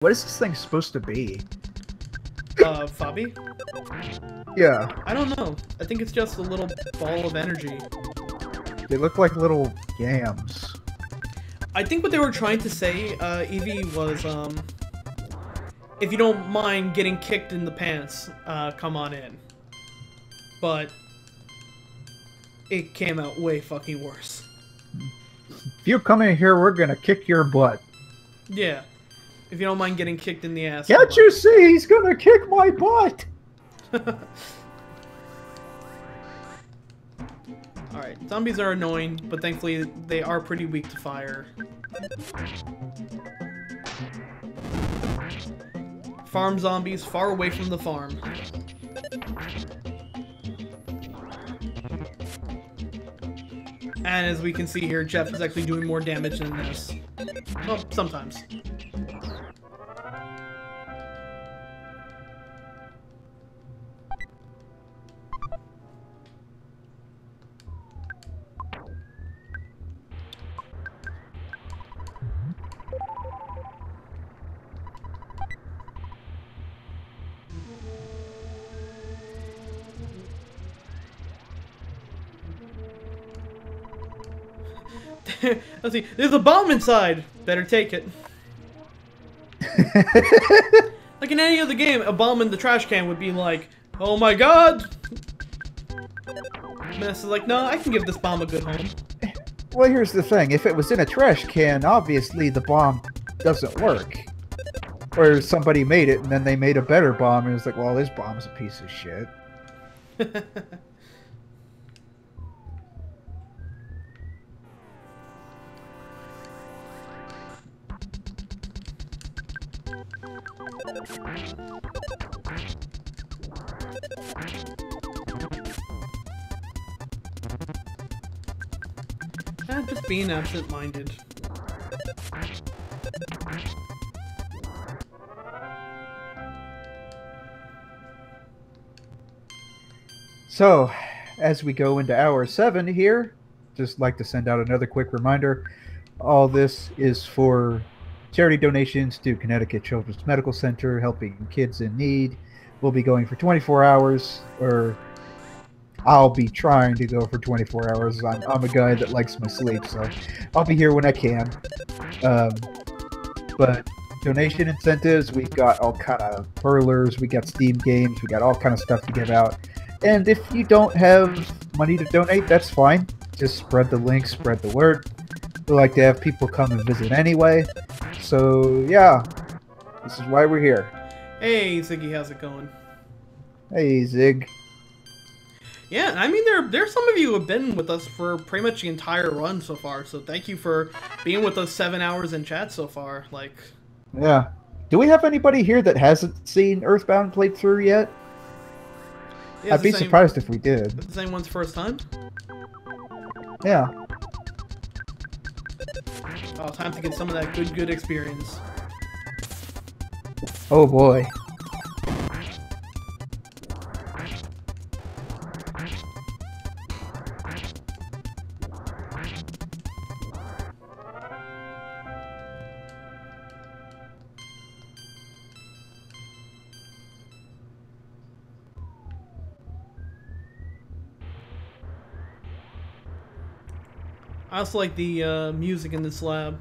What is this thing supposed to be? Fabi? Yeah, I don't know. I think it's just a little ball of energy. they look like little yams. I think what they were trying to say, Evie, was, if you don't mind getting kicked in the pants, come on in. But it came out way fucking worse. If you come in here, we're gonna kick your butt. Yeah. If you don't mind getting kicked in the ass. Can't you see he's gonna kick my butt? Alright, zombies are annoying, but thankfully they are pretty weak to fire. Farm zombies far away from the farm. And as we can see here, Jeff is actually doing more damage than this. Well, sometimes. Let's see. There's a bomb inside. Better take it. Like in any other game, a bomb in the trash can would be like, "Oh my god!" Mess is like, "No, I can give this bomb a good home." Well, here's the thing. If it was in a trash can, obviously the bomb doesn't work. Or somebody made it, and then they made a better bomb, and it's like, well, this bomb's a piece of shit. Just being absent-minded. So, as we go into hour 7 here, just like to send out another quick reminder. All this is for charity donations to Connecticut Children's Medical Center, helping kids in need. We'll be going for 24 hours, or I'll be trying to go for 24 hours. I'm a guy that likes my sleep, so I'll be here when I can. But donation incentives, we've got all kind of perlers, we got Steam games, we got all kind of stuff to give out. And if you don't have money to donate, that's fine. Just spread the link, spread the word. We like to have people come and visit anyway. So, yeah, this is why we're here. Hey, Ziggy, how's it going? Hey, Zig. Yeah, I mean, there's some of you who have been with us for pretty much the entire run so far, so thank you for being with us 7 hours in chat so far, like... Yeah. Do we have anybody here that hasn't seen Earthbound played through yet? Yeah, I'd be surprised if we did. The same one's first time? Yeah. Oh, time to get some of that good experience. Oh boy. I also like the music in this lab,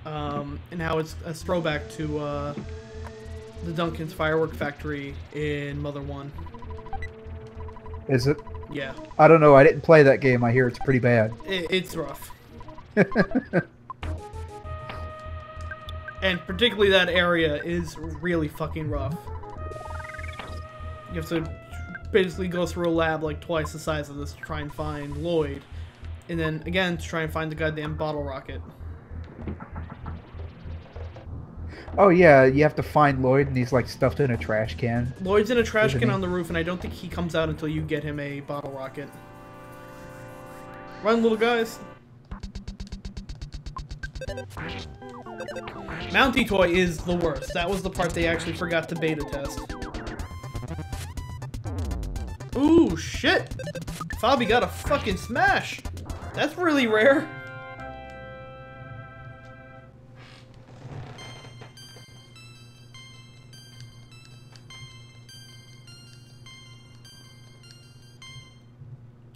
and how it's a throwback to the Duncan's Firework Factory in Mother 1. Is it? Yeah. I don't know. I didn't play that game. I hear it's pretty bad. It's rough. And particularly that area is really fucking rough. You have to basically go through a lab like twice the size of this to try and find Lloyd. And then, again, to try and find the goddamn bottle rocket. Oh, yeah. You have to find Lloyd, and he's, like, stuffed in a trash can. Lloyd's in a trash can on the roof, and I don't think he comes out until you get him a bottle rocket. Run, little guys. Mountie Toy is the worst. That was the part they actually forgot to beta test. Ooh, shit! Fabi got a fucking smash! That's really rare.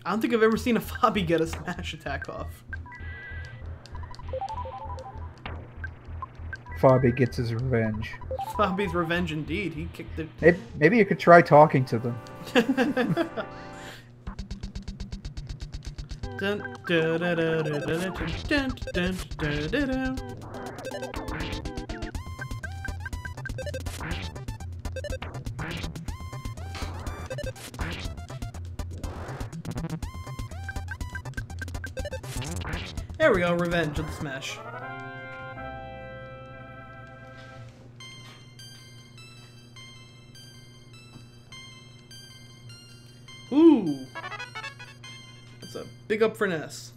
I don't think I've ever seen a Fabi get a smash attack off. Fabi gets his revenge. Fabi's revenge indeed. He kicked it. Maybe you could try talking to them. Dun, dun, dun, dun, dun, dun, dun, dun, dun, dun. There we go, revenge of the smash. Ooh! That's a big up for Ness.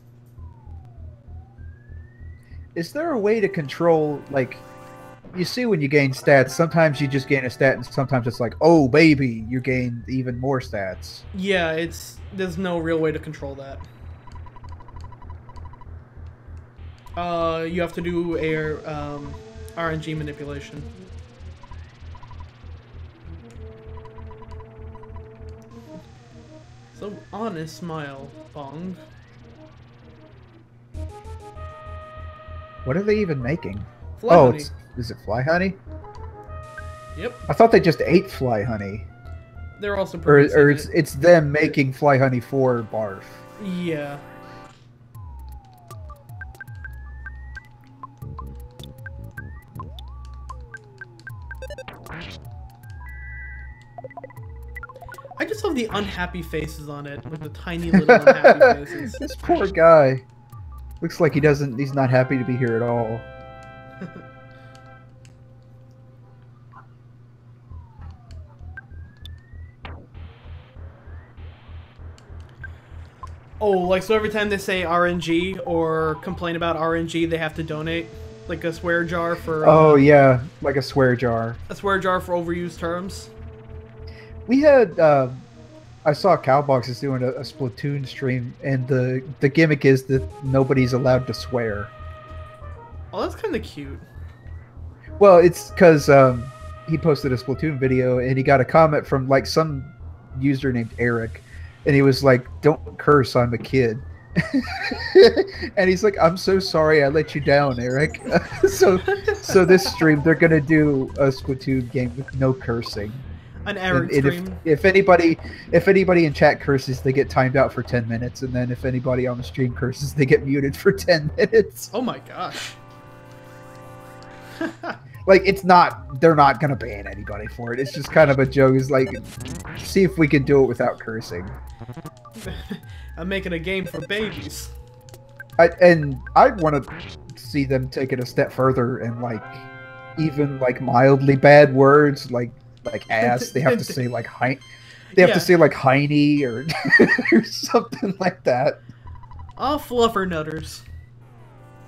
Is there a way to control, like, you see when you gain stats, sometimes you just gain a stat and sometimes it's like, oh baby, you gain even more stats. Yeah, there's no real way to control that. You have to do a RNG manipulation. So honest smile, Bong. What are they even making? Fly honey. Is it fly honey? Yep. I thought they just ate fly honey. They're also Or it's them making fly honey for barf. Yeah. I just love the unhappy faces on it, with the tiny little unhappy faces. This poor guy. Looks like he's not happy to be here at all. Oh, like, so every time they say RNG or complain about RNG, they have to donate? Like a swear jar for... Oh, yeah. Like a swear jar. A swear jar for overused terms? We had... I saw Cowbox is doing a Splatoon stream, and the gimmick is that nobody's allowed to swear. Oh, that's kind of cute. Well, it's because he posted a Splatoon video, and he got a comment from, like, some user named Eric, and he was like, "Don't curse, I'm a kid." And he's like, "I'm so sorry I let you down, Eric." So this stream, they're going to do a Splatoon game with no cursing. An Eric stream. If anybody in chat curses, they get timed out for 10 minutes, and then if anybody on the stream curses, they get muted for 10 minutes. Oh my gosh. Like, they're not gonna ban anybody for it. It's just kind of a joke. It's like, see if we can do it without cursing. I'm making a game for babies. I want to see them take it a step further and, like, even, like, mildly bad words, like ass, they have to say like they have to say like hiney or or something like that. Oh, fluffernutters.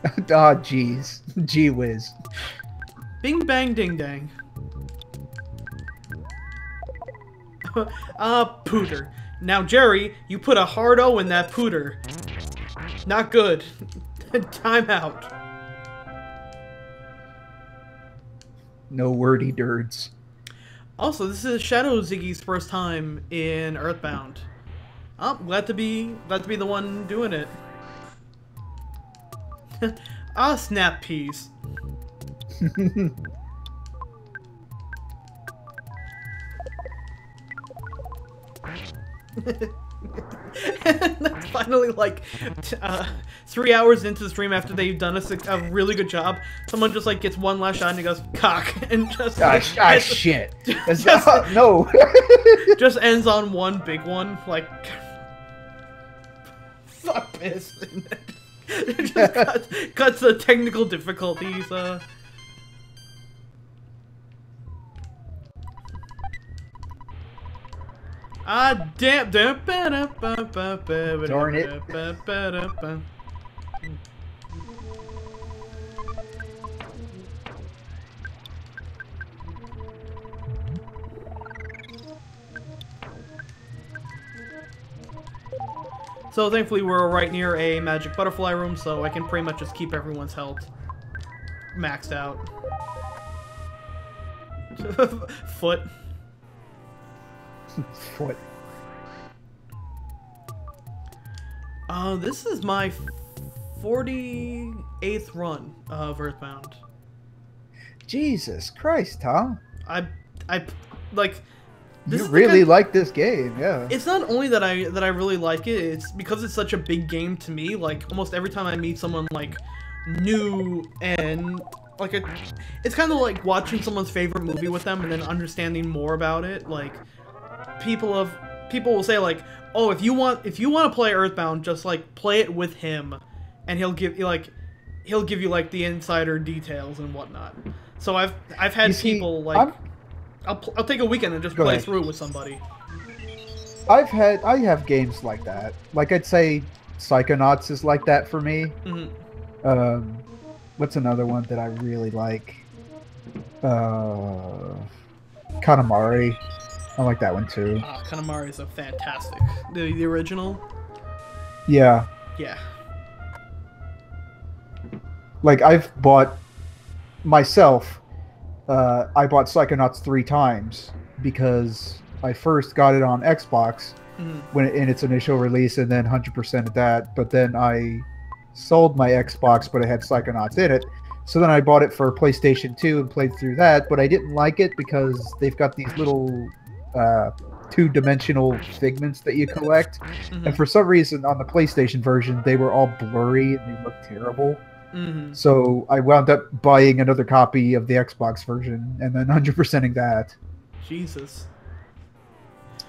Ah, jeez, gee whiz. Bing bang ding dang. Pooter. Now, Jerry, you put a hard O in that pooter. Not good. Time out. No wordy dirds. Also, this is Shadow Ziggy's first time in Earthbound. Oh, glad to be the one doing it. Ah, snap peas. And that's finally like 3 hours into the stream after they've done a really good job. Someone just like gets one last shot and he goes cock and just shit. No. Just ends on one big one like fuck this. It just cuts the technical difficulties. Ah, damn. Darn it. So thankfully we're right near a magic butterfly room, so I can pretty much just keep everyone's health maxed out. Foot. Foot. This is my 48th run of Earthbound. Jesus Christ, Tom. I like. This You is really like this game, yeah. It's not only that I really like it. It's because it's such a big game to me. Like almost every time I meet someone like new and like it's kind of like watching someone's favorite movie with them and then understanding more about it. Like people will say like, oh, if you want to play Earthbound, just like play it with him, and he'll give you like the insider details and whatnot. So I've had people like. I'll take a weekend and just play through with somebody. I have games like that. Like I'd say Psychonauts is like that for me. Mm-hmm. What's another one that I really like? Katamari. I like that one too. Katamari is a fantastic. The original? Yeah. Yeah. Like I've bought myself I bought Psychonauts 3 times because I first got it on Xbox when in its initial release, and then 100% of that. But then I sold my Xbox, but it had Psychonauts in it. So then I bought it for PlayStation 2 and played through that. But I didn't like it because they've got these little two-dimensional figments that you collect, and for some reason on the PlayStation version they were all blurry and they looked terrible. So I wound up buying another copy of the Xbox version and then 100%ing that. Jesus.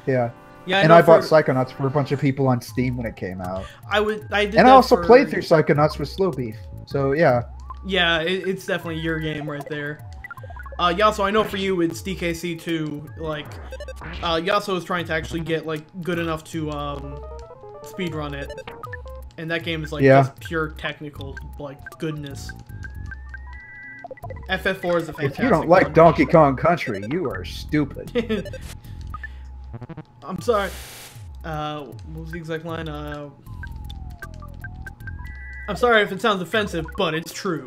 Yeah. Yeah. And I bought Psychonauts for a bunch of people on Steam when it came out. I did. And I also played through Psychonauts with Slow Beef. So yeah. Yeah, it's definitely your game right there. Yasso, I know for you it's DKC 2. Like, Yasso is trying to actually get like good enough to speedrun it. And that game is like just pure technical like goodness. FF4 is a fantastic. If you don't like Donkey Kong Country, you are stupid. I'm sorry. What was the exact line? I'm sorry if it sounds offensive, but it's true.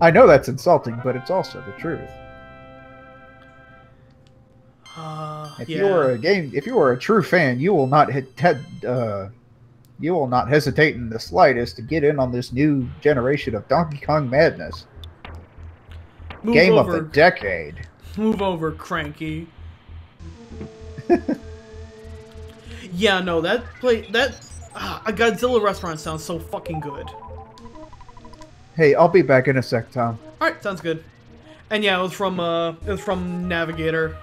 I know that's insulting, but it's also the truth. If you are a true fan, you will not you will not hesitate in the slightest to get in on this new generation of Donkey Kong madness. Game of the decade. Move over, Cranky. Yeah, no, a Godzilla restaurant sounds so fucking good. Hey, I'll be back in a sec, Tom. All right, sounds good. And yeah, it was from Navigator,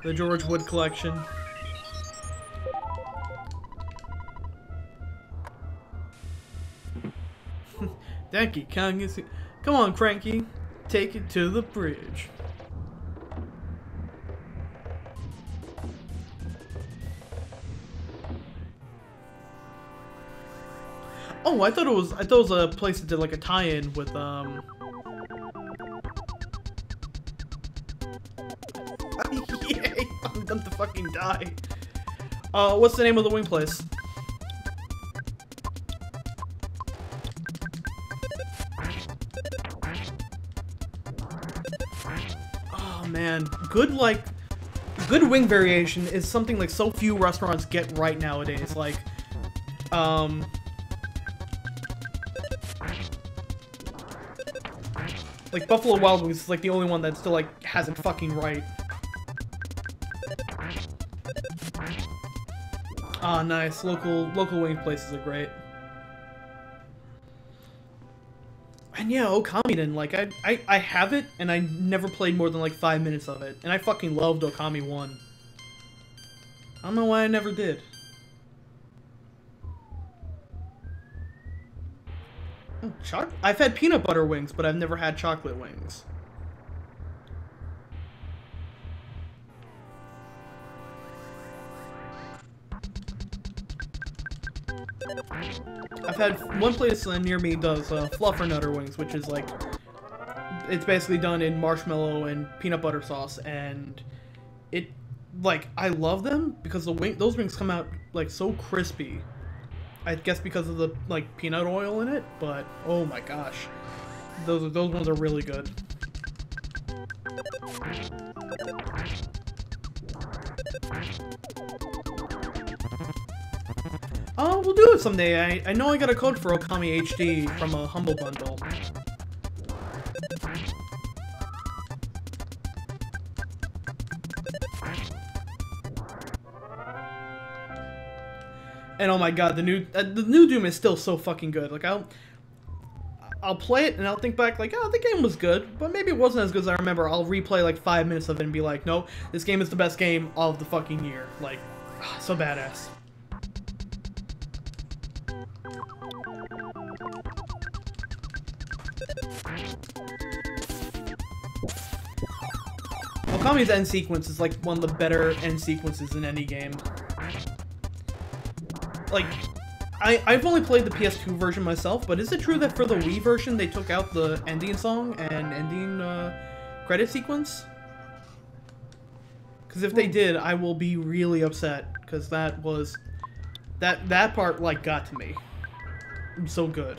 the George Wood collection. Donkey Kong is... Come on, Cranky. Take it to the bridge. Oh, I thought it was a place that did like a tie-in with Yay, I'm done to fucking die. What's the name of the wing place? Oh man, good wing variation is something like so few restaurants get right nowadays. Like, like Buffalo Wild Wings is like the only one that still like has it fucking right. Ah, nice. Local wing places are great. And yeah, Okami-den, like I have it and I never played more than like 5 minutes of it. And I fucking loved Okami 1. I don't know why I never did. Oh, I've had peanut butter wings, but I've never had chocolate wings. I've had one place near me does fluffernutter wings, which is like, it's basically done in marshmallow and peanut butter sauce, and it, like, I love them because those wings come out like so crispy. I guess because of the like peanut oil in it, but oh my gosh, those ones are really good. Oh, we'll do it someday. I know I got a code for Okami HD from a Humble Bundle. And oh my god, the new Doom is still so fucking good. Like I'll play it and I'll think back like, oh, the game was good, but maybe it wasn't as good as I remember. I'll replay like 5 minutes of it and be like, no, this game is the best game of the fucking year. Like, so badass. Okami's end sequence is like one of the better end sequences in any game. Like, I've only played the PS2 version myself, but is it true that for the Wii version they took out the ending song and ending credit sequence? Because if they did, I will be really upset, because that was... That part, like, got to me. It's so good.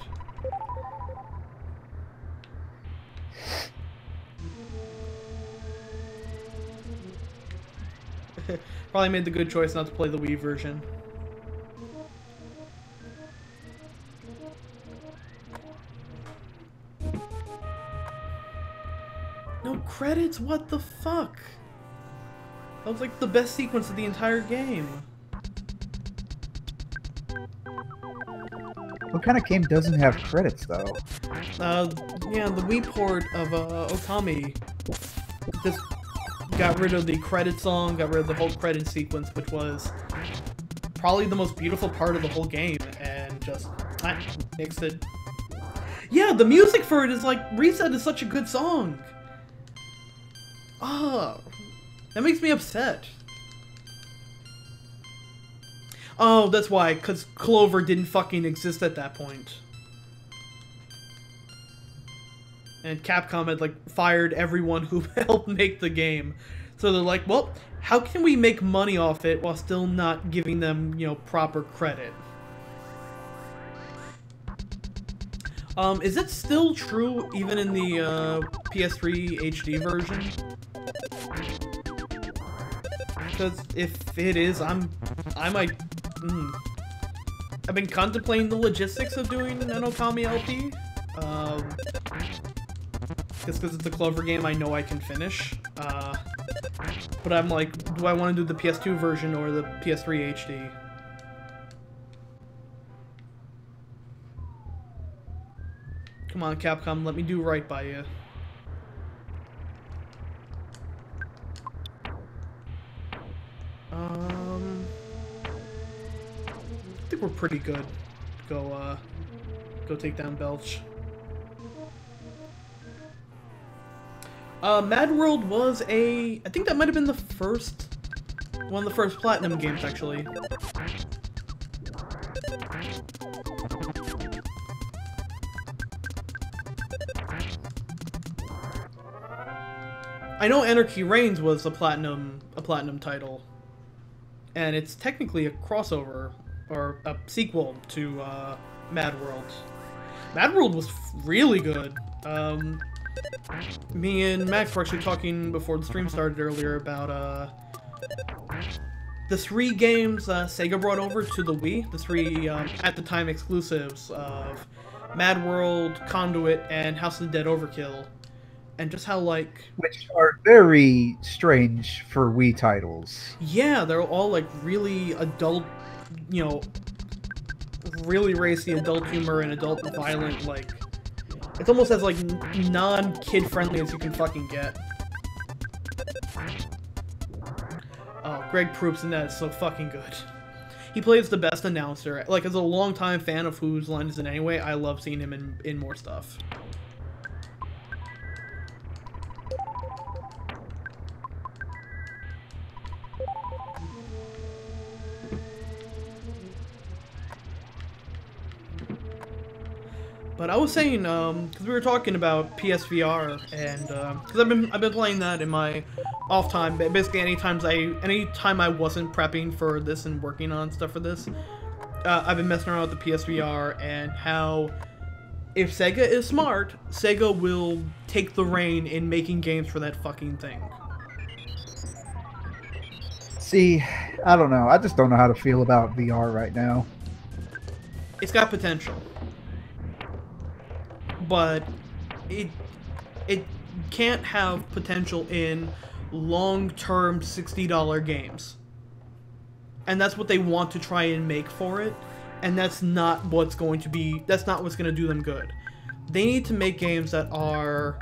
Probably made the good choice not to play the Wii version. No credits? What the fuck? That was like the best sequence of the entire game. What kind of game doesn't have credits, though? Yeah, the Wii port of Okami just got rid of the credit song, got rid of the whole credit sequence, which was probably the most beautiful part of the whole game, and just mixed it. Yeah, the music for it is like, Reset is such a good song. Oh, that makes me upset. Oh, that's why, because Clover didn't fucking exist at that point. And Capcom had, like, fired everyone who helped make the game. So they're like, well, how can we make money off it while still not giving them, you know, proper credit? Is it still true even in the PS3 HD version? Because if it is, I might. I've been contemplating the logistics of doing an Okami LP. Just because it's a Clover game, I know I can finish. But I'm like, do I want to do the PS2 version or the PS3 HD? Come on, Capcom, let me do right by you. I think we're pretty good. Go take down Belch. Mad World was I think that might have been the first, one of the first Platinum games, actually. I know Anarchy Reigns was a platinum title, and it's technically a crossover or a sequel to Mad World. Mad World was really good. Me and Max were actually talking before the stream started earlier about the 3 games Sega brought over to the Wii, the 3 at the time exclusives of Mad World, Conduit, and House of the Dead Overkill. And just how, like... Which are very strange for Wii titles. Yeah, they're all, like, really adult, you know, really racy adult humor and adult violent, like... It's almost as, like, non-kid-friendly as you can fucking get. Oh, Greg Proops in that is so fucking good. He plays the best announcer. Like, as a longtime fan of Whose Line Is It Anyway, I love seeing him in more stuff. But I was saying, because we were talking about PSVR, and because I've been playing that in my off time. Basically, anytime I wasn't prepping for this and working on stuff for this, I've been messing around with the PSVR and how if Sega is smart, Sega will take the reign in making games for that fucking thing. See, I don't know. I just don't know how to feel about VR right now. It's got potential, but it it can't have potential in long-term $60 games. And that's what they want to try and make for it, and that's not what's going to do them good. They need to make games that are,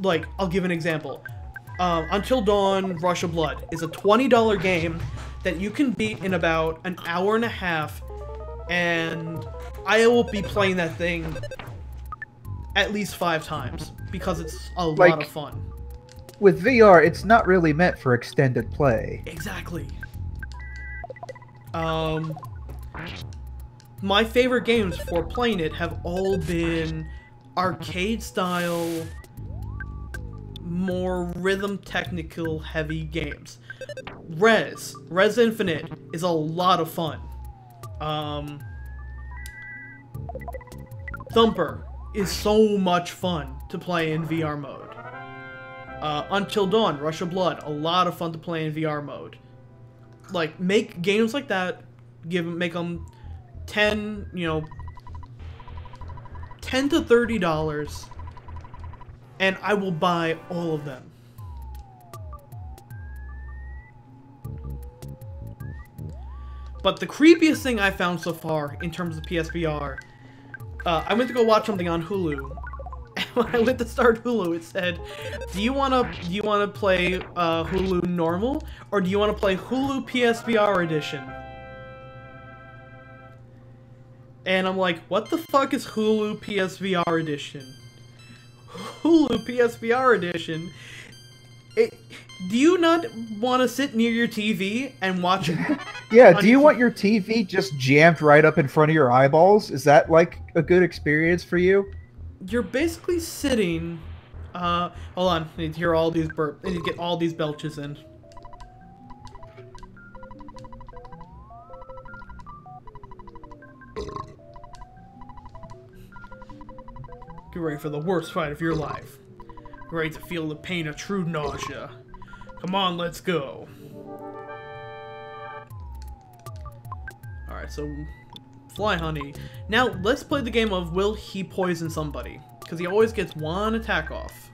like, I'll give an example. Until Dawn Rush of Blood is a $20 game that you can beat in about an hour and a half, and I will be playing that thing at least 5 times because it's a lot of fun. With VR, it's not really meant for extended play. Exactly. My favorite games for playing it have all been arcade style, more rhythm technical heavy games. Res Infinite is a lot of fun. Thumper is so much fun to play in VR mode. Until Dawn, Rush of Blood, a lot of fun to play in VR mode. Like, make games like that, make them $10 to $30, and I will buy all of them. But the creepiest thing I found so far in terms of PSVR, I went to go watch something on Hulu. And when I went to start Hulu, it said, do you wanna play Hulu normal, or do you wanna play Hulu PSVR edition? And I'm like, what the fuck is Hulu PSVR edition? Hulu PSVR edition? Do you not want to sit near your TV and watch it? Yeah, do you want your TV just jammed right up in front of your eyeballs? Is that, like, a good experience for you? You're basically sitting... hold on. I need to hear all these burps. I need to get all these belches in. Get ready for the worst fight of your life. Get ready to feel the pain of true nausea. Come on, let's go. Alright, so... Fly Honey. Now, let's play the game of will he poison somebody? Because he always gets one attack off.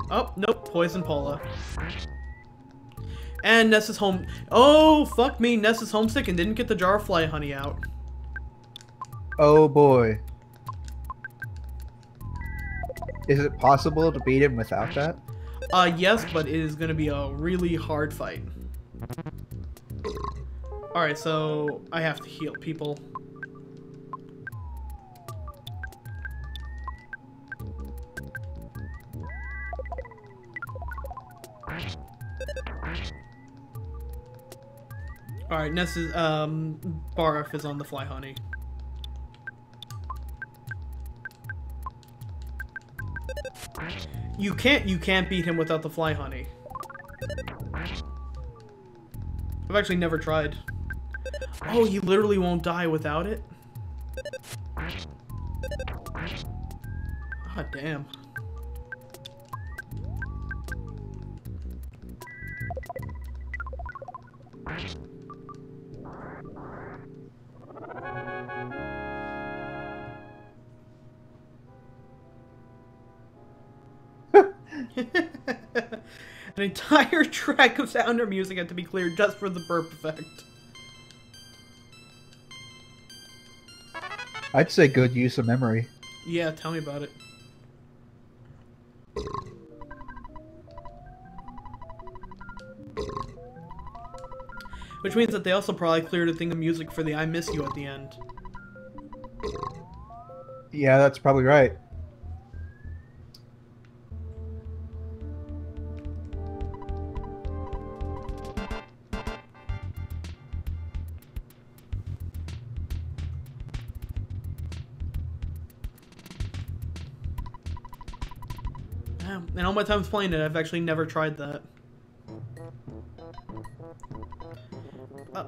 Oh, nope. Poison Paula. And Ness is home. Oh, fuck me. Ness is homesick and didn't get the jar of Fly Honey out. Oh, boy. Is it possible to beat him without that? Yes, but it is going to be a really hard fight. Alright, so I have to heal people. Alright, Ness's, Barf is on the Fly Honey. You can't beat him without the Fly Honey. I've actually never tried. Oh, he literally won't die without it? Ah, damn. An entire track of sound or music had to be cleared just for the burp effect. I'd say good use of memory. Yeah, tell me about it. Which means that they also probably cleared a thing of music for the I Miss You at the end. Yeah, that's probably right. And all my times playing it, I've actually never tried that.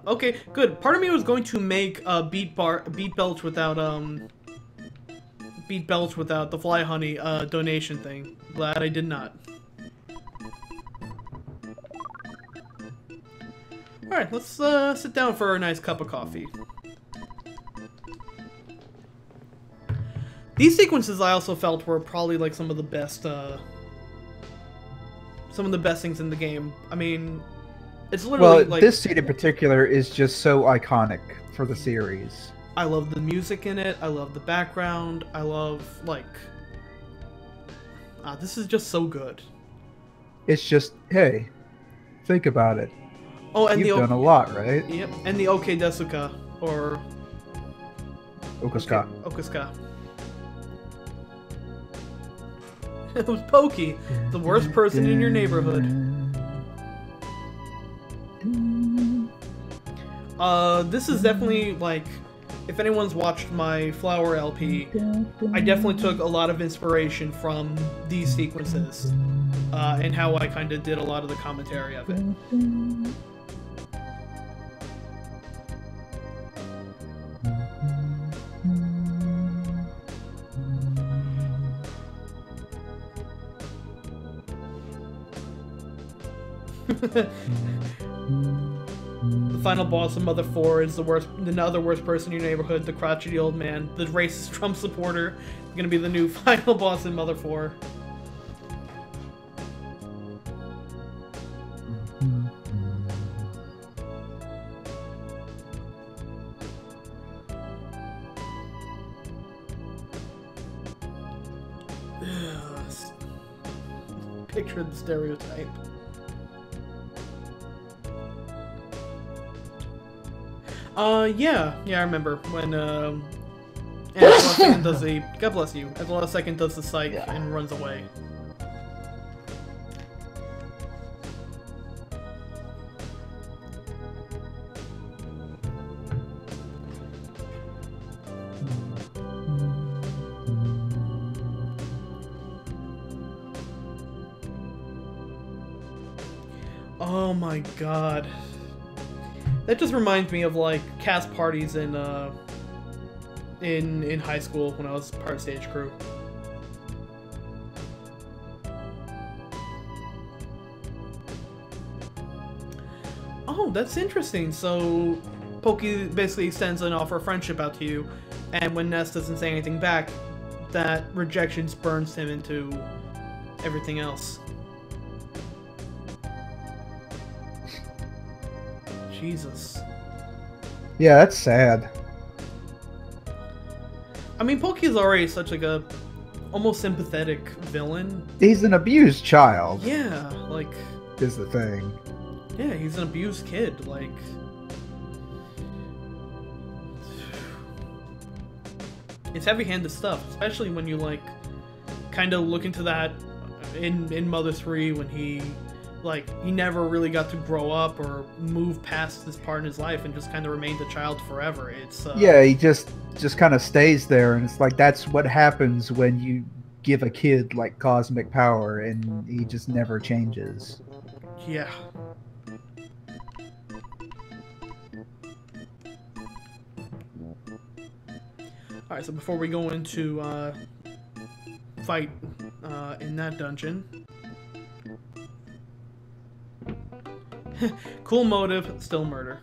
Okay, good. Part of me was going to make Beat Belch without beat Belch without the Fly Honey donation thing. Glad I did not. Alright, let's sit down for a nice cup of coffee. These sequences I also felt were probably like some of the best things in the game. I mean, it's literally like... this scene in particular is just so iconic for the series. I love the music in it. I love the background. I love, like... this is just so good. It's just, hey, think about it. Oh, and You've done a lot, right? Yep, and the Oke Desuka, or... Okuska. Okuska. It was Pokey, the worst person in your neighborhood. This is definitely, like, if anyone's watched my Flower LP, I definitely took a lot of inspiration from these sequences, and how I kind of did a lot of the commentary of it. The final boss of Mother 4 is the other worst person in your neighborhood, the crotchety old man, the racist Trump supporter, is gonna be the new final boss in Mother 4. Picture the stereotype. Yeah, I remember when, Angela Second does the, God bless you, Angela Second does the psych and runs away. Oh my god. That just reminds me of, like, cast parties in high school when I was part of stage crew. Oh, that's interesting. So, Pokey basically extends an offer of friendship out to you, and when Ness doesn't say anything back, that rejection spurns him into everything else. Jesus. Yeah, that's sad. I mean, Pokey is already such like a almost sympathetic villain. He's an abused child. Yeah, like... Is the thing. Yeah, he's an abused kid, like... It's heavy-handed stuff, especially when you, like, kind of look into that in Mother 3 when he... Like, he never really got to grow up or move past this part in his life and just kind of remained a child forever. It's yeah, he just kind of stays there, and it's like that's what happens when you give a kid like cosmic power, and he just never changes. Yeah. Alright, so before we go into fight in that dungeon. Cool motive, still murder.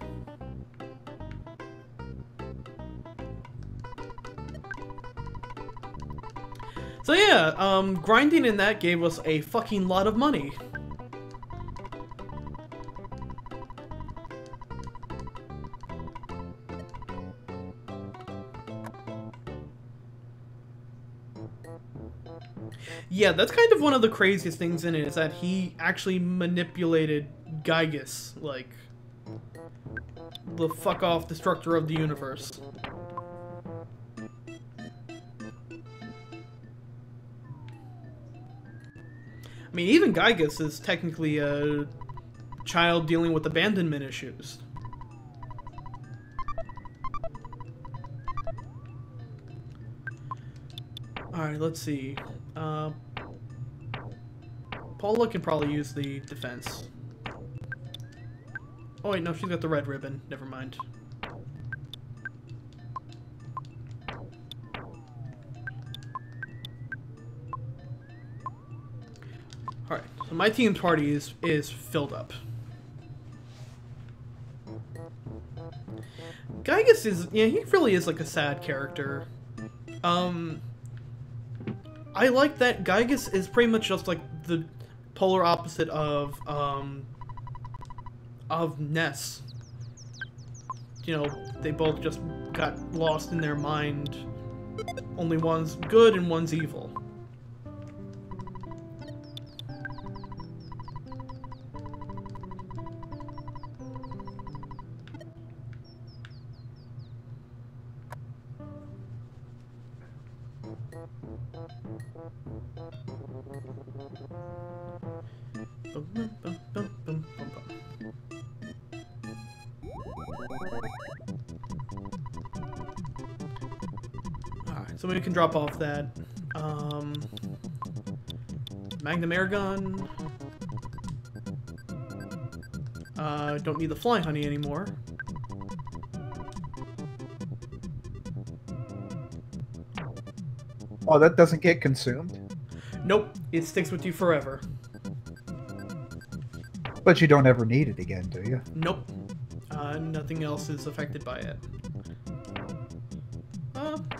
So yeah, grinding in that gave us a fucking lot of money. Yeah, that's kind of one of the craziest things in it, is that he actually manipulated Gygus, like, the fuck-off destructor of the universe. I mean, even Gygus is technically a child dealing with abandonment issues. Alright, let's see. Paula can probably use the defense. Oh wait, no, she's got the red ribbon. Never mind. So my team's party is filled up. Gygus is, yeah, he really is like a sad character. I like that Gygus is pretty much just like the polar opposite of Ness. You know, they both just got lost in their mind. Only one's good and one's evil. Alright, so we can drop off that Magnum air gun. Don't need the flying honey anymore. Oh, that doesn't get consumed? Nope, it sticks with you forever. But you don't ever need it again, do you? Nope. Nothing else is affected by it.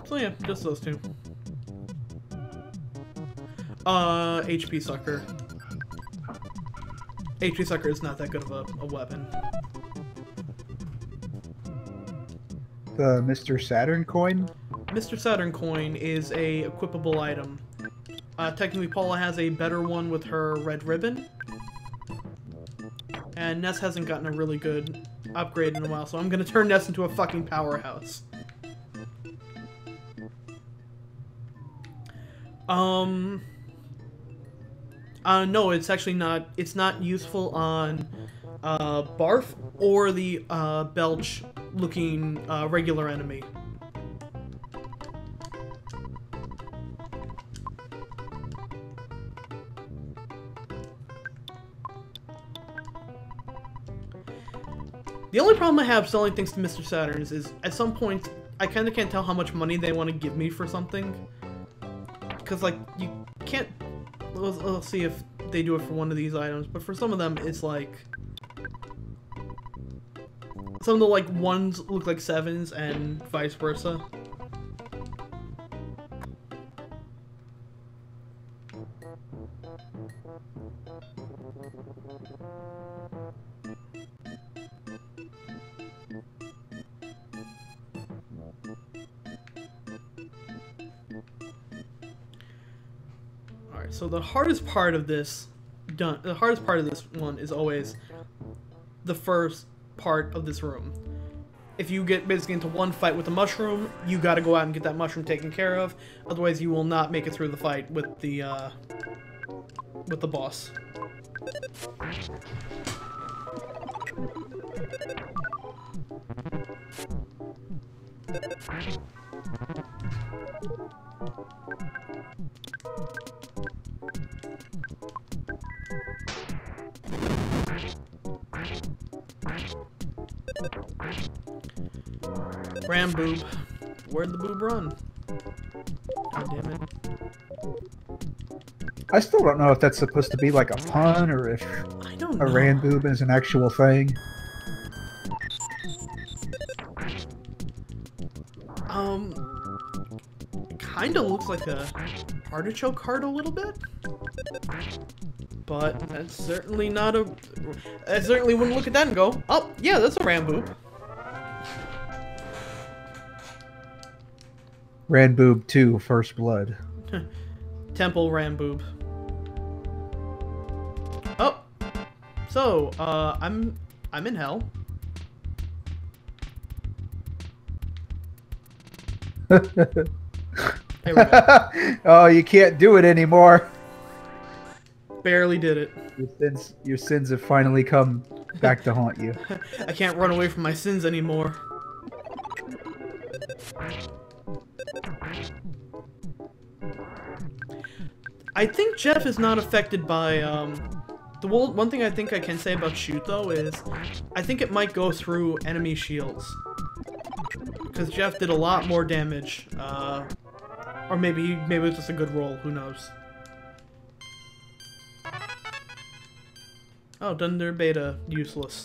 So yeah, just those two. HP Sucker. HP Sucker is not that good of a weapon. The Mr. Saturn coin? Mr. Saturn coin is a equipable item. Technically, Paula has a better one with her red ribbon. And Ness hasn't gotten a really good upgrade in a while, so I'm gonna turn Ness into a fucking powerhouse. No, it's actually not. It's not useful on Barf or the Belch-looking regular enemy. The only problem I have selling things to Mr. Saturns is, at some point, I kind of can't tell how much money they want to give me for something. Because, like, you can't... We'll see if they do it for one of these items, but for some of them, it's like... Some of the, like, ones look like 7s and vice versa. So the hardest part of this one is always the first part of this room. If you get basically into one fight with a mushroom, you gotta go out and get that mushroom taken care of. Otherwise, you will not make it through the fight with the boss. Ram boob. Where'd the boob run? God damn it. I still don't know if that's supposed to be like a pun or if I don't know. a ram boob is an actual thing. Kinda looks like a artichoke heart a little bit. But that's certainly not a... I certainly wouldn't look at that and go, oh, yeah, that's a ram boob. Ranboob 2, First Blood. Temple Ramboob. Oh, so I'm in hell. There we go. Oh, you can't do it anymore. Barely did it. Your sins have finally come back to haunt you. I can't run away from my sins anymore. I think Jeff is not affected by, the one thing I think I can say about Shoot, though, is I think it might go through enemy shields. Because Jeff did a lot more damage, or maybe it was just a good roll, who knows. Oh, Thunder Beta, useless.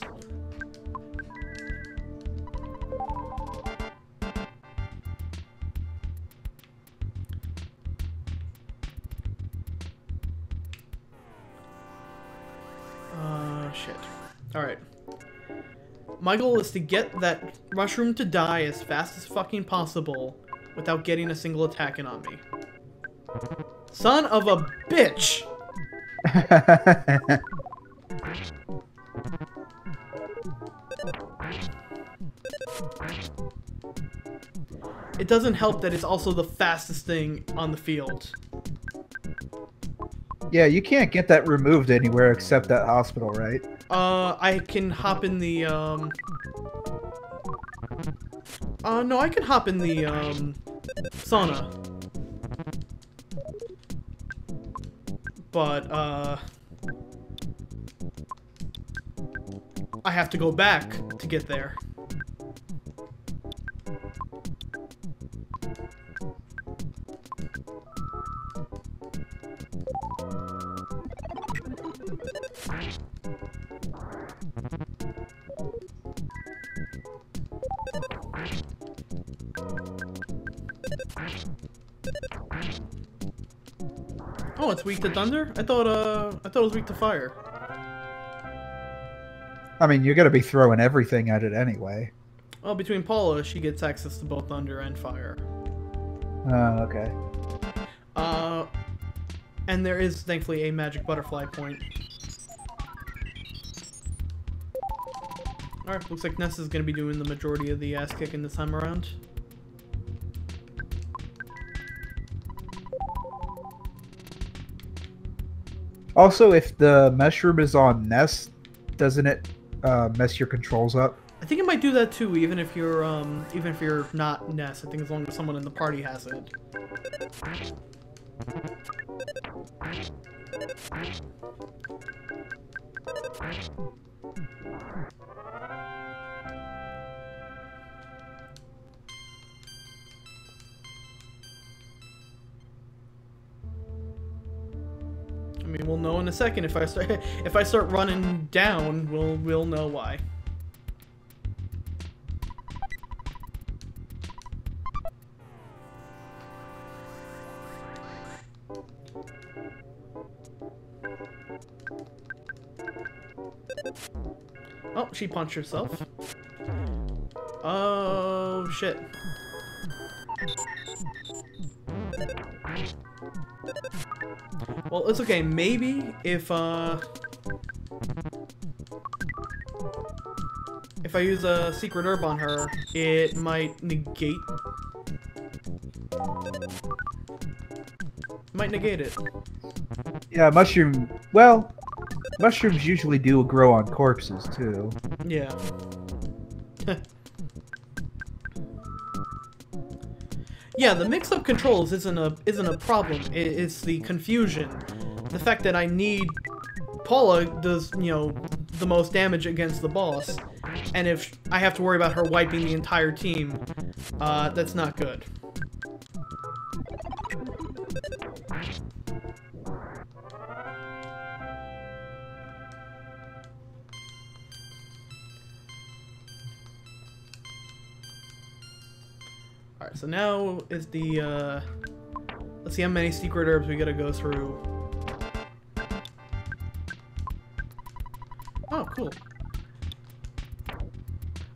Shit. Alright. My goal is to get that mushroom to die as fast as fucking possible without getting a single attack in on me. Son of a bitch! It doesn't help that it's also the fastest thing on the field. Yeah, you can't get that removed anywhere except that hospital, right? I can hop in the, no, I can hop in the, sauna. But, I have to go back to get there. Oh, it's weak to thunder? I thought it was weak to fire. I mean, you're gonna be throwing everything at it anyway. Well, between Paula, she gets access to both thunder and fire. Oh, okay. And there is, thankfully, a magic butterfly point. Alright, looks like Ness is gonna be doing the majority of the ass kicking this time around. Also, if the mushroom is on Ness, doesn't it mess your controls up? I think it might do that too, even if you're not Ness. I think as long as someone in the party has it. I mean, we'll know in a second if I start running down. We'll know why. Oh, she punched herself. Oh shit. Well, it's okay. Maybe if I use a secret herb on her, it might negate. It. Yeah, mushroom. Well, mushrooms usually do grow on corpses too. Yeah. Yeah, the mix-up controls isn't a problem. It's the confusion, the fact that I need Paula does the most damage against the boss, and if I have to worry about her wiping the entire team, that's not good. Alright, so now is the, let's see how many secret herbs we gotta go through. Oh, cool.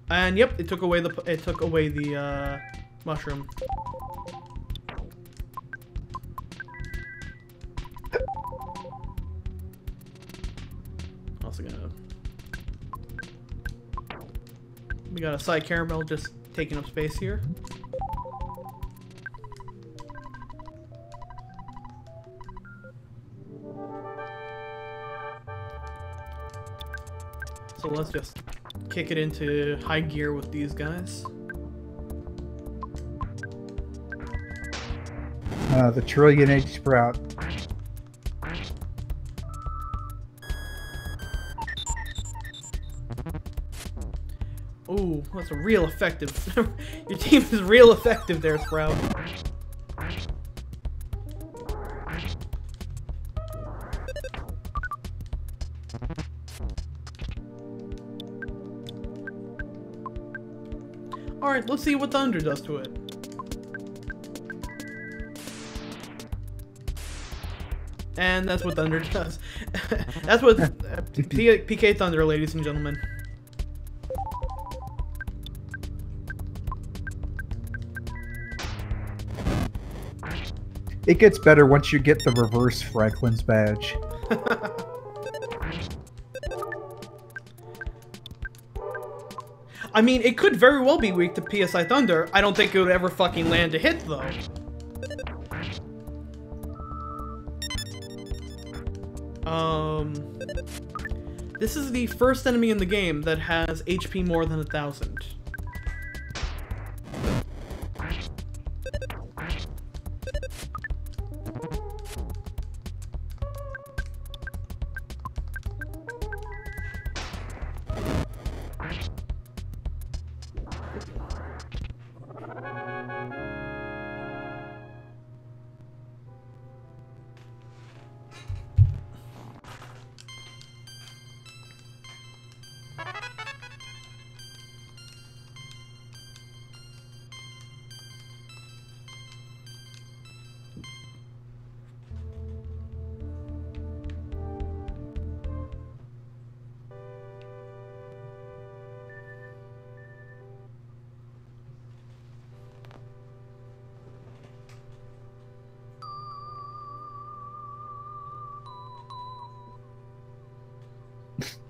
And yep, it took away the mushroom. Also gonna... We got a side caramel just taking up space here. So let's just kick it into high gear with these guys. The trillion-egg sprout. Ooh, that's a real effective. Your team is real effective there, Sprout. Alright, let's see what Thunder does to it. And that's what Thunder does. That's what PK Thunder, ladies and gentlemen. It gets better once you get the reverse Franklin's badge. I mean, it could very well be weak to PSI Thunder. I don't think it would ever fucking land a hit, though. This is the first enemy in the game that has HP more than 1,000.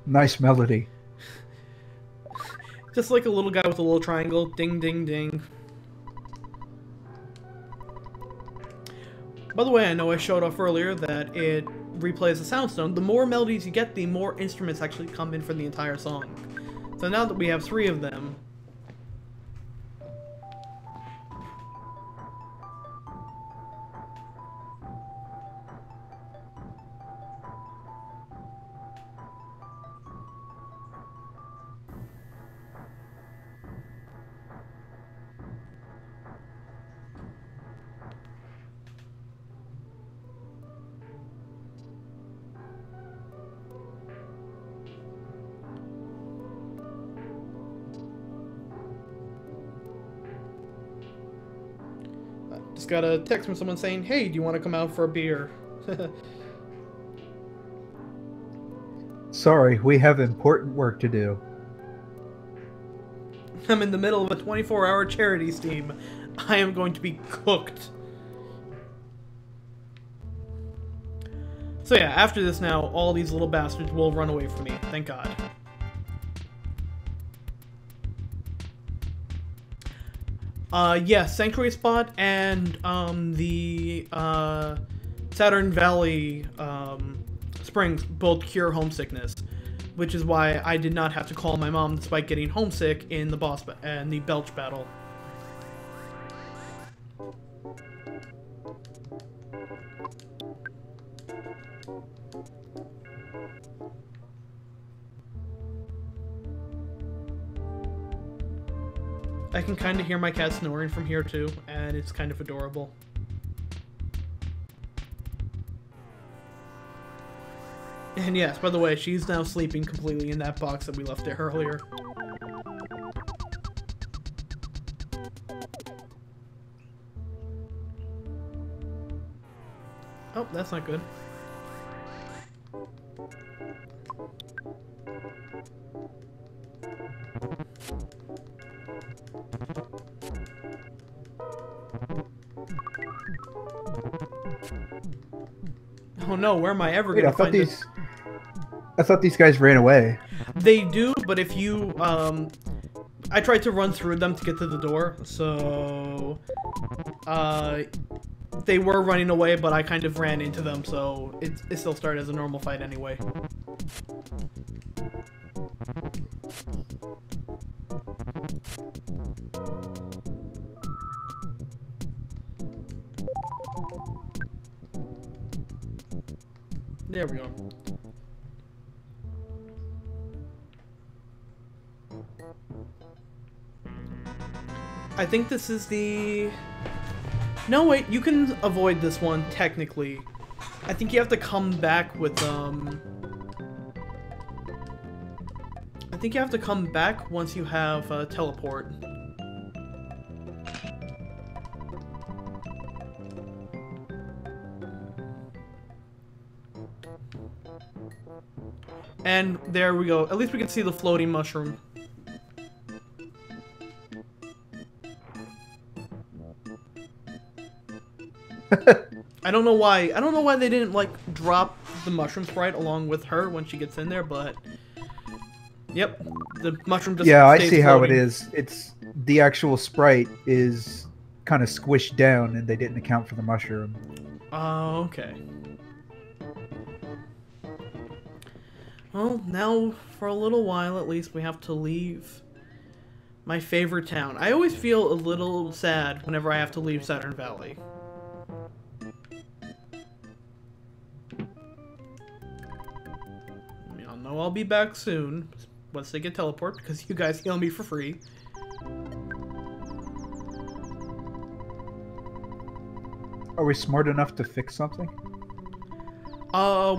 Nice melody. Just like a little guy with a little triangle. Ding, ding, ding. By the way, I know I showed off earlier that it replays the soundstone. The more melodies you get, the more instruments actually come in for the entire song. So now that we have 3 of them... Just got a text from someone saying, hey, do you want to come out for a beer? Sorry, we have important work to do. I'm in the middle of a 24-hour charity stream. I am going to be cooked. So yeah, after this now, all these little bastards will run away from me. Thank God. Yeah, Sanctuary Spot and the Saturn Valley Springs both cure homesickness, which is why I did not have to call my mom despite getting homesick in the boss and the Belch battle. I can kind of hear my cat snoring from here too, and it's kind of adorable. And yes, by the way, she's now sleeping completely in that box that we left there earlier. Oh, that's not good. Oh no, where am I ever gonna find this? I thought these guys ran away. They do, but if you, I tried to run through them to get to the door, so, they were running away, but I kind of ran into them, so it still started as a normal fight anyway. There we go. I think this is the... No, wait, you can avoid this one, technically. I think you have to come back with, I think you have to come back once you have, teleport. And there we go. At least we can see the floating mushroom. I don't know why. I don't know why they didn't like drop the mushroom sprite along with her when she gets in there, but yep, the mushroom just Yeah, I stays see how it floating. is. It's the actual sprite is kind of squished down, and they didn't account for the mushroom. Oh, okay. Well, now for a little while at least we have to leave my favorite town. I always feel a little sad whenever I have to leave Saturn Valley. Y'all know I'll be back soon once they get teleport because you guys heal me for free. Are we smart enough to fix something?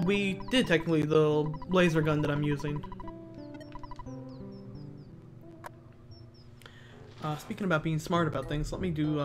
We did technically the laser gun that I'm using. Speaking about being smart about things, let me do